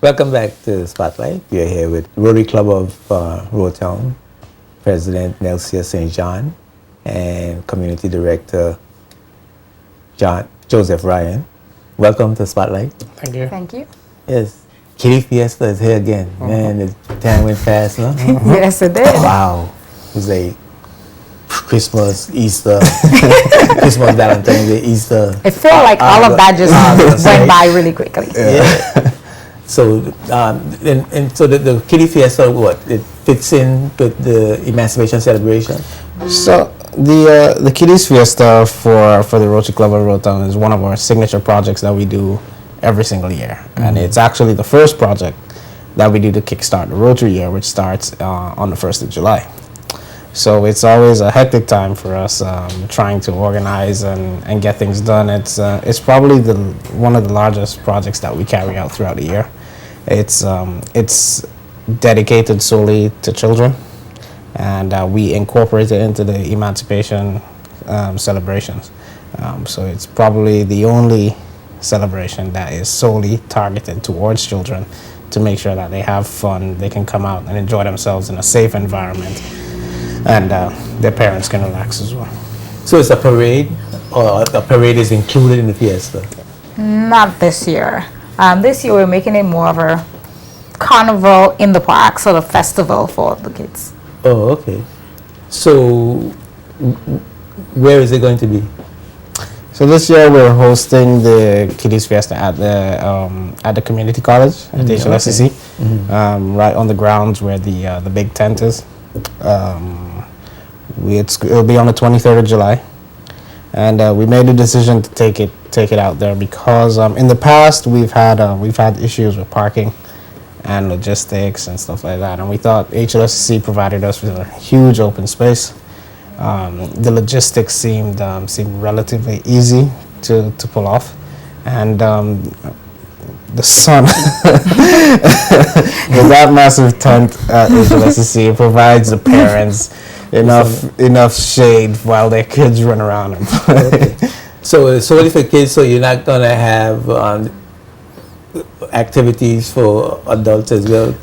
Welcome back to Spotlight. We are here with Rotary Club of Rotown, President Nelsia St. John, and Community Director Joseph Ryan. Welcome to Spotlight. Thank you. Thank you. Yes, Kitty Fiesta is here again. Man, the time went fast, huh? Yes, it did. Wow. It was like Christmas, Easter, Christmas, Valentine's Day, Easter. It felt like all of that just went by really quickly. Yeah. So, so the Kiddies Fiesta, it fits in with the Emancipation celebration? So the Kiddies Fiesta for the Rotary Club of Rotown is one of our signature projects that we do every single year. And it's actually the first project that we do to kickstart the Rotary year, which starts on the 1st of July. So it's always a hectic time for us trying to organize and get things done. It's probably one of the largest projects that we carry out throughout the year. It's dedicated solely to children, and we incorporate it into the Emancipation celebrations. So it's probably the only celebration that is solely targeted towards children to make sure that they have fun, they can come out and enjoy themselves in a safe environment, and their parents can relax as well. So it's a parade, or a parade is included in the fiesta? Not this year. This year we're making it more of a carnival in the park, sort of festival for the kids. Oh, okay. So where is it going to be? So this year we're hosting the Kiddies Fiesta at the community college at HLSCC, right on the grounds where the big tent is. It'll be on the 23rd of July, and we made the decision to take it out there because in the past we've had issues with parking and logistics and stuff like that, and we thought HLSCC provided us with a huge open space. The logistics seemed relatively easy to pull off, and the sun with that massive tent at HLSCC provides the parents enough shade while their kids run around and play. Okay. So it's solely for kids, so you're not going to have activities for adults as well,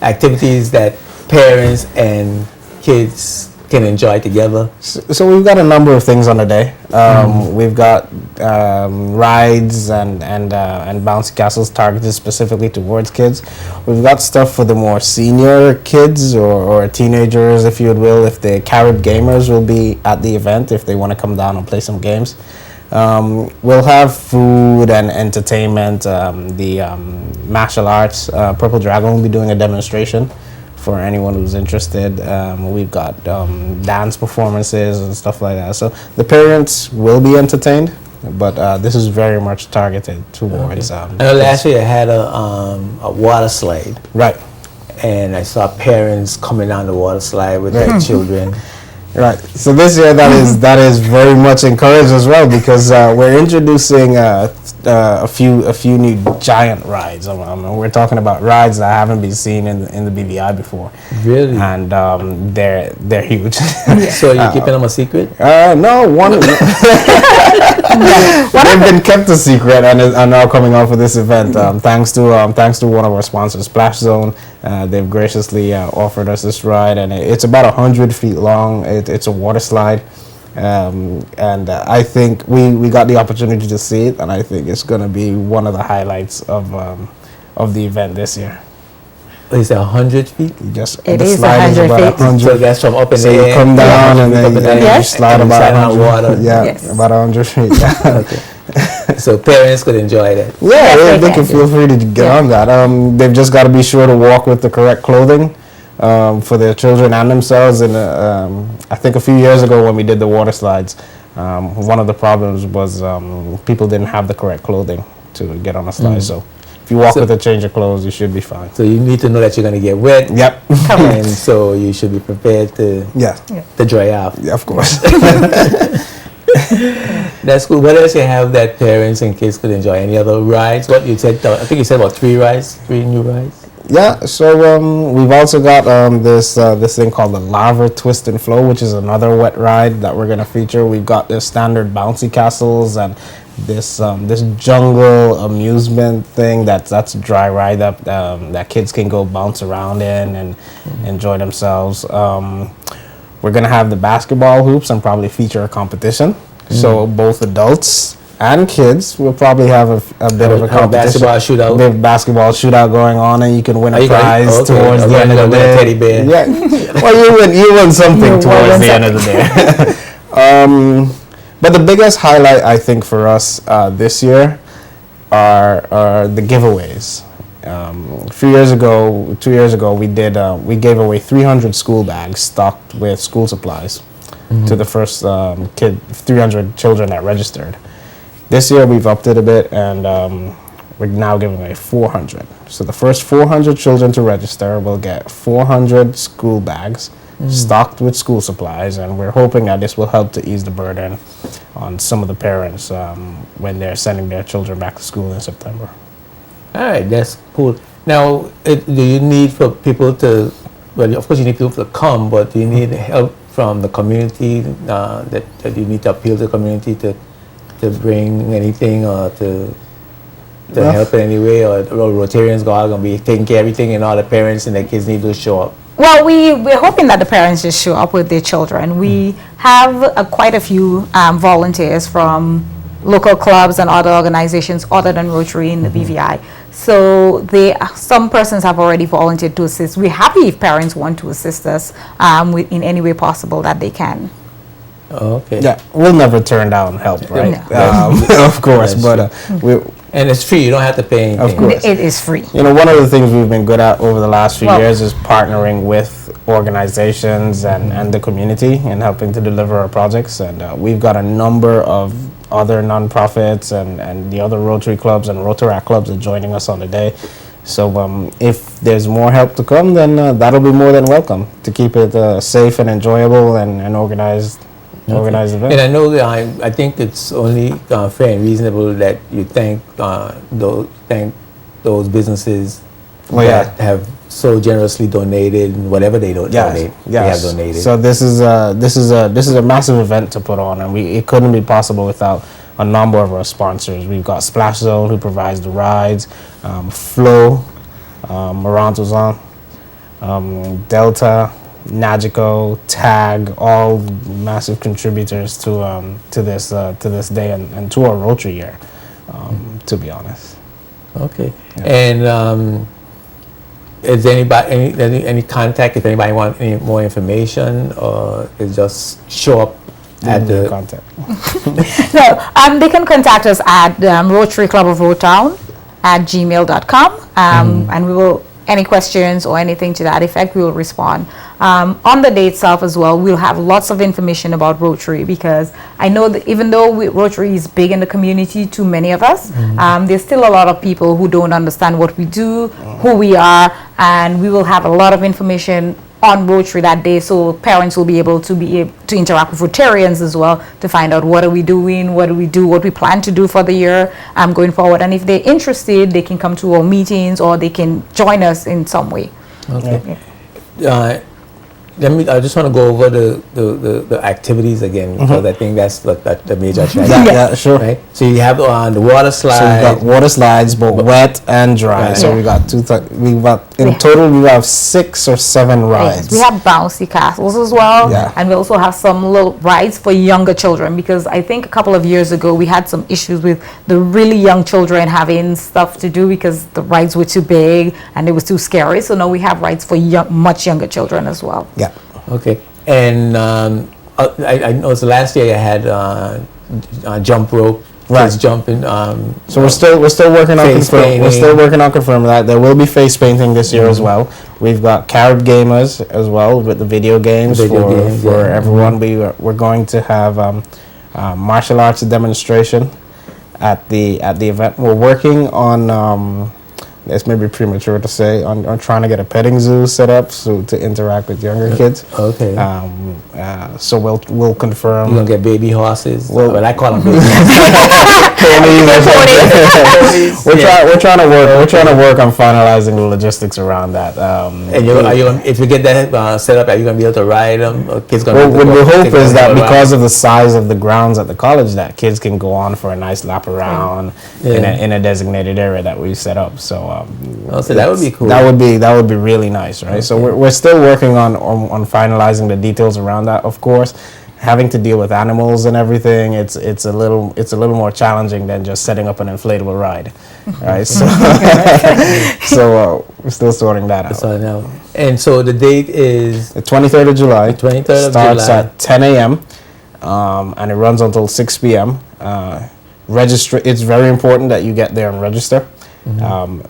activities that parents and kids can enjoy together? So we've got a number of things on the day. We've got rides and bouncy castles targeted specifically towards kids. We've got stuff for the more senior kids or teenagers, if you will. If the Carib gamers will be at the event, if they want to come down and play some games. We'll have food and entertainment. The martial arts, Purple Dragon will be doing a demonstration for anyone who's interested. We've got dance performances and stuff like that. So the parents will be entertained, but this is very much targeted towards. I know last year I had a water slide. Right. And I saw parents coming down the water slide with their children. Right. So this year that is very much encouraged as well, because we're introducing a few new giant rides. We're talking about rides that haven't been seen in the BVI before. Really? And they're huge. So you're keeping them a secret? No, they've been kept a secret and are now coming out for this event. Thanks to one of our sponsors, Splash Zone. They've graciously offered us this ride, and it's about 100 feet long. It's a water slide, and I think we got the opportunity to see it, and I think it's going to be one of the highlights of the event this year. Is it 100 feet? Just It the is slide is 100 about feet. 100. So that's from up in So the you air. come down and then you slide and about on 100. water. Yeah, Yes. about 100 feet. Yeah. Okay. So parents could enjoy that. Yeah, Yes, they they can can. feel free to get on that. They've just got to be sure to walk with the correct clothing for their children and themselves. And I think a few years ago when we did the water slides, one of the problems was people didn't have the correct clothing to get on a slide. So if you walk with a change of clothes, you should be fine. So you need to know that you're going to get wet. Yep. And so you should be prepared to dry off. Yeah, of course. That's cool. What else you have that parents and kids could enjoy? Any other rides? What you said? I think you said about 3 new rides. Yeah, so we've also got this thing called the Lava Twist and Flow, which is another wet ride that we're going to feature. We've got the standard bouncy castles and this jungle amusement thing that's a dry ride that kids can go bounce around in and enjoy themselves. We're gonna have the basketball hoops and probably feature a competition. So both adults and kids will probably have a bit of a competition. Basketball shootout. Big basketball shootout going on, and you can win a prize towards the end of the day. Teddy bear. Yeah, well, you win something towards the end of the day. But the biggest highlight, I think, for us this year are the giveaways. A few years ago, 2 years ago, we gave away 300 school bags stocked with school supplies to the first 300 children that registered. This year we've upped it a bit, and we're now giving away 400. So the first 400 children to register will get 400 school bags stocked with school supplies, and we're hoping that this will help to ease the burden on some of the parents when they're sending their children back to school in September. All right, that's cool. Now, do you need for people to, well, of course you need people to come, but do you need help from the community that you need to appeal to the community to bring anything or to help in any way, or Rotarians are going to be taking care of everything and all the parents and their kids need to show up? Well, we're hoping that the parents just show up with their children. We have quite a few volunteers from local clubs and other organizations other than Rotary in the BVI. So some persons have already volunteered to assist. We're happy if parents want to assist us in any way possible that they can. Okay. Yeah, we'll never turn down help, right? No. Of course, but and it's free. You don't have to pay anything. Of course. It is free. You know, one of the things we've been good at over the last few years is partnering with organizations and the community and helping to deliver our projects. And we've got a number of other nonprofits and the other Rotary clubs and Rotaract clubs are joining us on the day. So if there's more help to come, then that'll be more than welcome to keep it safe and enjoyable and organized. Organized event. And I know that I think it's only fair and reasonable that you thank those businesses that have so generously donated whatever they donate. They have donated. So this is a massive event to put on, and it couldn't be possible without a number of our sponsors. We've got Splash Zone, who provides the rides, Flow, Marantozan, Delta, Nagico, Tag, all massive contributors to this day and to our Rotary year, to be honest. Okay. Yeah. And is anybody any contact if anybody wants any more information, or is just show up at the contact? No, they can contact us at Rotary Club of Rotown at gmail.com, and we will. Any questions or anything to that effect, we will respond. On the day itself as well, we'll have lots of information about Rotary, because I know that even though Rotary is big in the community to many of us, there's still a lot of people who don't understand what we do, who we are, and we will have a lot of information on Rotary that day, so parents will be able to interact with Rotarians as well to find out what are we doing, what do we do, what we plan to do for the year going forward. And if they're interested, they can come to our meetings or they can join us in some way. Okay. Yeah. I just want to go over the activities again, because I think that's the major attraction. Yeah, sure. Right? So you have the water slides. So we've got water slides, both wet and dry. Right. So we got total we have 6 or 7 rides. Yes, we have bouncy castles as well, and we also have some little rides for younger children, because I think a couple of years ago we had some issues with the really young children having stuff to do because the rides were too big and it was too scary. So now we have rides for much younger children as well. Yeah. Okay. And I know it's last year I had jump rope. Kids jumping. So we're still working on confirming that. There will be face painting this year as well. We've got carrot gamers as well with the video games for everyone. We're going to have martial arts demonstration at the event. We're working on it's maybe premature to say, on trying to get a petting zoo set up so to interact with younger kids. Okay. So we'll confirm. You're gonna get baby horses. Well, I call them baby ponies. We're trying to work on finalizing the logistics around that. And if you get that set up, are you gonna be able to ride them? Or kids gonna? What we hope is that because of the size of the grounds at the college, that kids can go on for a nice lap around in a designated area that we set up. So, so that would be cool. That would be really nice, right? Okay. So we're still working on finalizing the details around that. Of course, having to deal with animals and everything, it's a little more challenging than just setting up an inflatable ride, right? So so we're still sorting that out. So now, and so the date is the 23rd of July. The 23rd of starts July. at 10 a.m. And it runs until 6 p.m. Register. It's very important that you get there and register.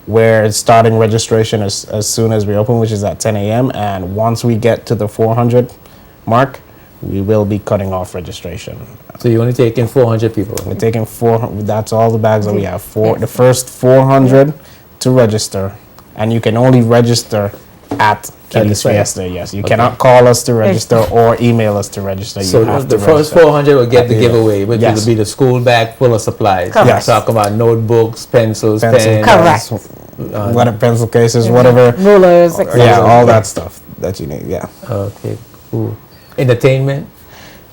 We're starting registration as soon as we open, which is at 10 a.m. And once we get to the 400 mark, we will be cutting off registration. So you're only taking 400 people? We're taking 400. That's all the bags that we have. The first 400 to register, and you can only register at Kiddies Fiesta. Yes, you cannot call us to register or email us to register. So you have the to first register. 400 will get the giveaway, which will be the school bag full of supplies. Correct. Yes. Talk about notebooks, pencils, pens. Correct. What pencil cases, whatever. Rulers, etc. Yeah, all that stuff that you need. Yeah. Okay, cool. Entertainment.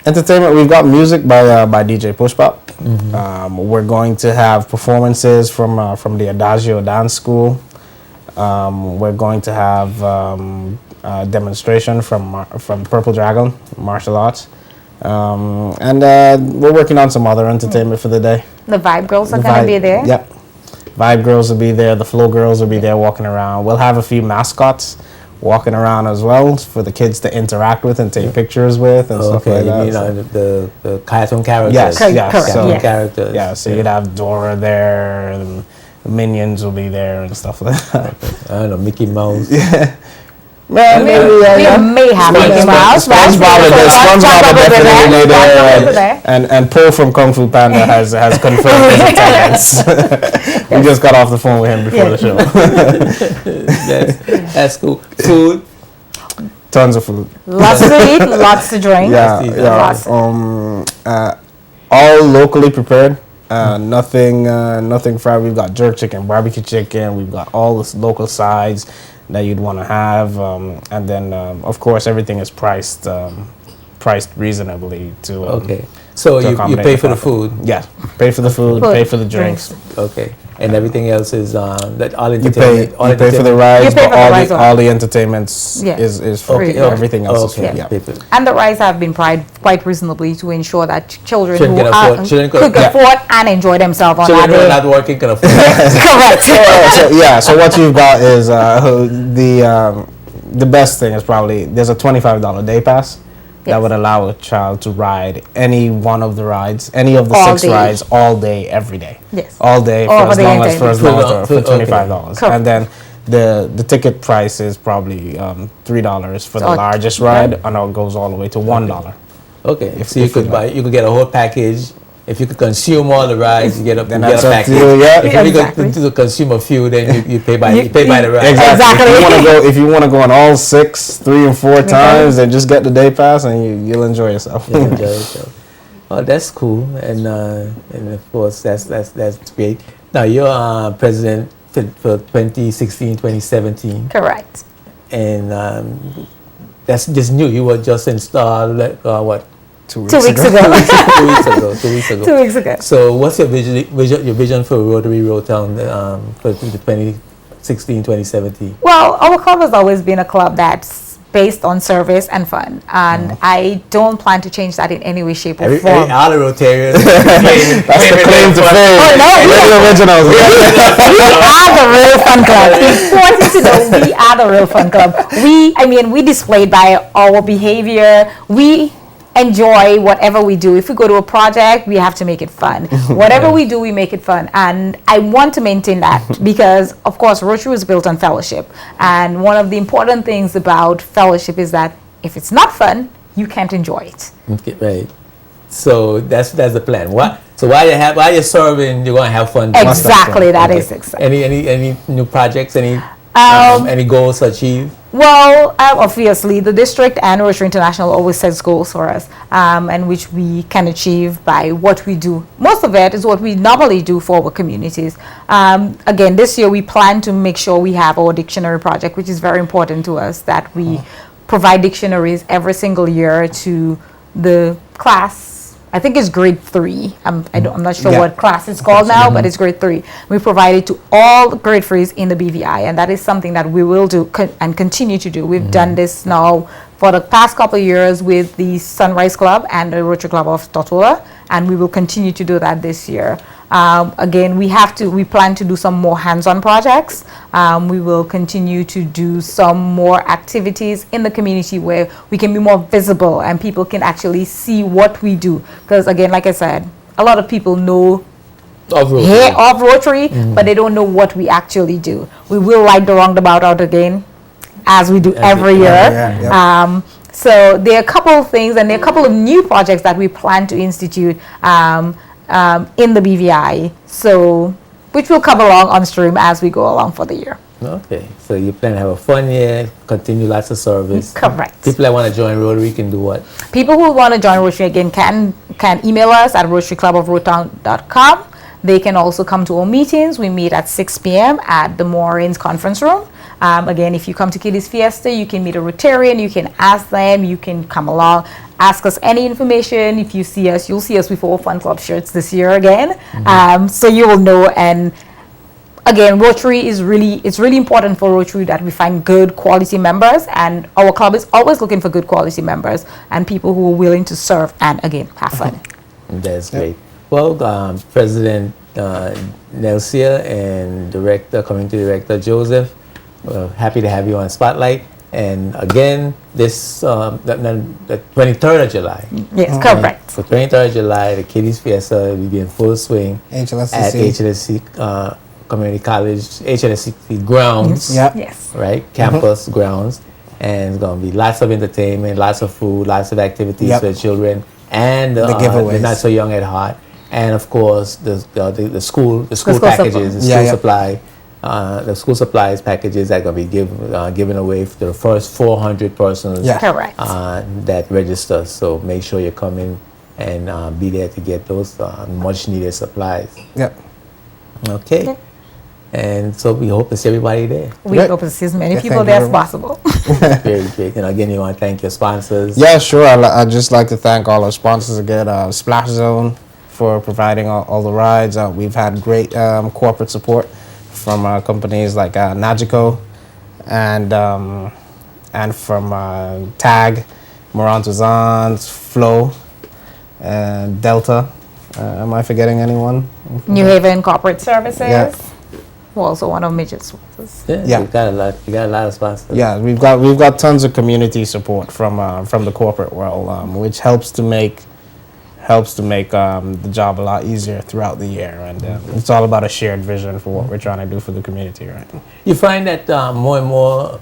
We've got music by DJ Pushpop. We're going to have performances from the Adagio Dance School. We're going to have a demonstration from Purple Dragon Martial Arts. And we're working on some other entertainment for the day. The Vibe Girls are going to be there. Yep. Vibe Girls will be there. The Flow Girls will be there walking around. We'll have a few mascots walking around as well for the kids to interact with and take pictures with and stuff like that. You mean the cartoon characters? Yes, correct. So, characters. Yeah, so you'd have Dora there, and the Minions will be there and stuff like that. I don't know, Mickey Mouse. Man, maybe, We may have Mickey Mouse, right? SpongeBob will definitely be there, and Paul from Kung Fu Panda has confirmed his attendance. We just got off the phone with him before the show. That's cool. Food. Tons of food. Lots to eat, lots to drink. Yeah. All locally prepared. Nothing fried. We've got jerk chicken, barbecue chicken. We've got all the local sides that you'd want to have, and then of course everything is priced reasonably to. Okay. So you pay for the food. Yeah, pay for the food, pay for the drinks. Okay. And everything else is that all You entertainment. pay for the rides, but all the is entertainments is free. free. Everything else is free. Yeah. Yeah. And the rides have been priced quite reasonably to ensure that children Children who can afford- children could could- afford and enjoy themselves on Children that who are day. not working can afford. Correct. So what you've got is the best thing is probably there's a $25 day pass. That would allow a child to ride any one of the rides, any of the All 6 day. rides, all day, every day. Yes. All day All for as day long as entertainment. for $25. Correct. And then the ticket price is probably $3 for the So- largest ride, and it goes all the way to $1. Okay. So you could get a whole package. If you could consume all the rides, you get a that's up package. to you, yeah. If you Exactly. could consume a few, then you pay by the ride. Exactly. If you want to go on all 6, 3, and 4 times, then just get the day pass and you'll enjoy yourself. You enjoy yourself. Oh, that's cool, and of course that's great. Now you're president for 2016, 2017, Correct. and that's just new. You were just installed what? 2 2 weeks ago. 2 weeks ago. 2 weeks ago. 2 weeks ago. So what's your vision for Rotary Rotown for the 2016, 2017? Well, our club has always been a club that's based on service and fun, and I don't plan to change that in any way, shape, or form. All the Rotarians. That's the claim to fame. Oh, no, We're the originals. We are the real fun club. Important to know, we are the real fun club. We displayed by our behavior. We enjoy whatever we do. If we go to a project, we have to make it fun. Whatever we do, we make it fun. And I want to maintain that because, of course, Rotary was built on fellowship. And one of the important things about fellowship is that if it's not fun, you can't enjoy it. Okay, right. So that's the plan. So while you're serving, you're gonna have fun. Exactly, that Okay. is exactly. Any new projects? Any goals to achieve? Well, obviously, the district and Rotary International always sets goals for us, and which we can achieve by what we do. Most of it is what we normally do for our communities. Again, this year we plan to make sure we have our dictionary project, which is very important to us, that we provide dictionaries every single year to the class. I think it's grade 3. I'm not sure what class it's called now, but it's grade 3. We provide it to all grade 3s in the BVI, and that is something that we will do and continue to do. We've done this now for the past couple of years with the Sunrise Club and the Rotary Club of Tortola, and we will continue to do that this year. Again, we plan to do some more hands-on projects. We will continue to do some more activities in the community where we can be more visible and people can actually see what we do. Because again, like I said, a lot of people know of Rotary, but they don't know what we actually do. We will light the roundabout out again, as we do every year. So there are a couple of things, and there are a couple of new projects that we plan to institute in the BVI, so which will come along on stream as we go along for the year. Okay, so you plan to have a fun year, continue lots of service. Correct. People that want to join Rotary can do what? People who want to join Rotary again can email us at rotaryclubofrotown.com. They can also come to our meetings. We meet at 6 p.m. at the Maureen's conference room. Again, if you come to Kiddies Fiesta, you can meet a Rotarian, you can ask them, you can come along, ask us any information. If you see us, you'll see us with our Fun Club shirts this year again. So you will know. And again, Rotary it's really important for Rotary that we find good quality members, and our club is always looking for good quality members and people who are willing to serve and again have fun. That's great. Well, President Nelsia and Community Director Joseph, happy to have you on Spotlight. And again, this the 23rd of July. Yes, correct. So 23rd of July, the Kiddies Fiesta will be in full swing HLSCC. at HLSC Community College, HLSC grounds. Yes. Right, campus grounds, and it's gonna be lots of entertainment, lots of food, lots of activities for the children, and the giveaways. the not so young at heart, and of course the school school packages, the supply. school supply. The school supplies packages that are going to be given away to the first 400 persons Correct. that register. So make sure you come in and be there to get those much needed supplies. Yep. Okay. And so we hope to see everybody there. We hope to see as many people thank there you as very much. possible. Very great. And again, you want to thank your sponsors. Yeah, sure. I'd just like to thank all our sponsors again. Splash Zone for providing all the rides. We've had great corporate support from companies like Nagico and from TAG, Morantuzans, Flow, Delta. Am I forgetting anyone? New Haven Corporate Services. Yeah. We're also one of major sponsors. Yeah. You got a lot of sponsors. Yeah, we've got tons of community support from the corporate world, which helps to make the job a lot easier throughout the year, and it's all about a shared vision for what we're trying to do for the community, right? You find that more and more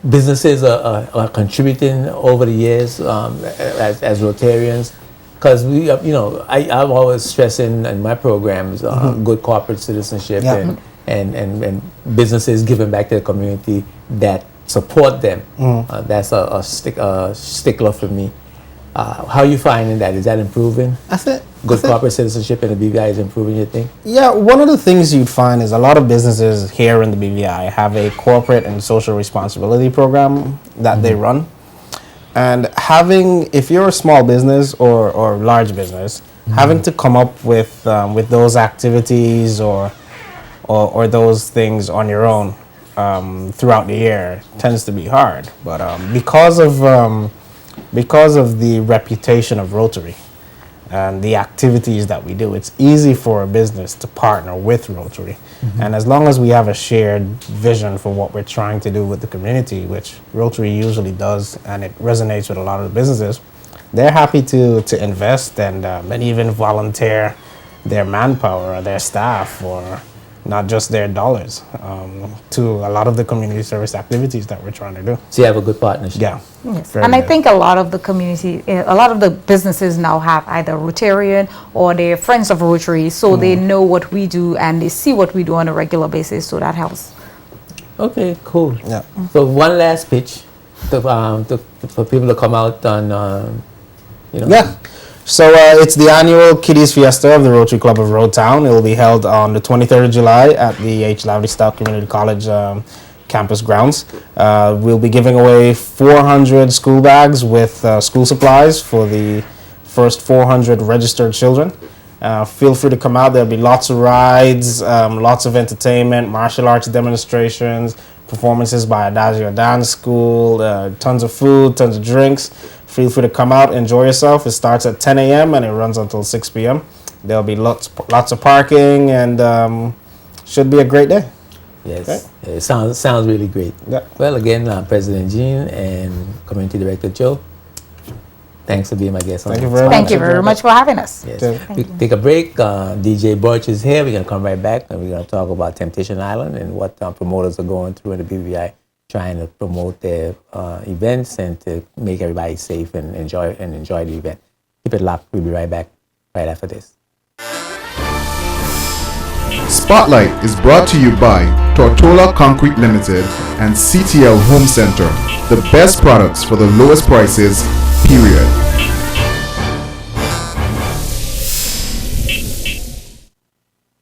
businesses are contributing over the years as Rotarians, because I'm always stressing in my programs good corporate citizenship and businesses giving back to the community that support them. That's a stickler for me. How are you finding that? Is that improving? That's it. Good corporate citizenship in the BVI is improving, you think? Yeah, one of the things you'd find is a lot of businesses here in the BVI have a corporate and social responsibility program that they run. And if you're a small business or large business, having to come up with those activities or those things on your own throughout the year tends to be hard. But because of the reputation of Rotary and the activities that we do, it's easy for a business to partner with Rotary. And as long as we have a shared vision for what we're trying to do with the community, which Rotary usually does, and it resonates with a lot of the businesses, they're happy to invest and even volunteer their manpower or their staff or not just their dollars, to a lot of the community service activities that we're trying to do. So you have a good partnership. Yeah. Yes. Very And I good. think a lot of the community, a lot of the businesses now have either Rotarian or they're friends of Rotary, so they know what we do and they see what we do on a regular basis, so that helps. Okay, cool. Yeah. So one last pitch for people to come out on, Yeah. So it's the annual Kiddies Fiesta of the Rotary Club of Roadtown. It will be held on the 23rd of July at the H. Lavely Stock Community College campus grounds. We'll be giving away 400 school bags with school supplies for the first 400 registered children. Feel free to come out. There'll be lots of rides, lots of entertainment, martial arts demonstrations, performances by Adagio Dance School, tons of food, tons of drinks. Feel free to come out, enjoy yourself. It starts at 10 a.m. and it runs until 6 p.m. There'll be lots of parking and should be a great day. yes, Okay. it sounds really great. Yeah. Well, again, President Jean and Community Director Joe, thanks for being my guest. Thank you very much. Thank you very much for having us. Yes. Thank We take a break. DJ Birch is here. We're going to come right back and we're going to talk about Temptation Island and what promoters are going through in the BVI, trying to promote their events and to make everybody safe and enjoy the event. Keep it locked. We'll be right back right after this. Spotlight is brought to you by Tortola Concrete Limited and CTL Home Center. The best products for the lowest prices, period.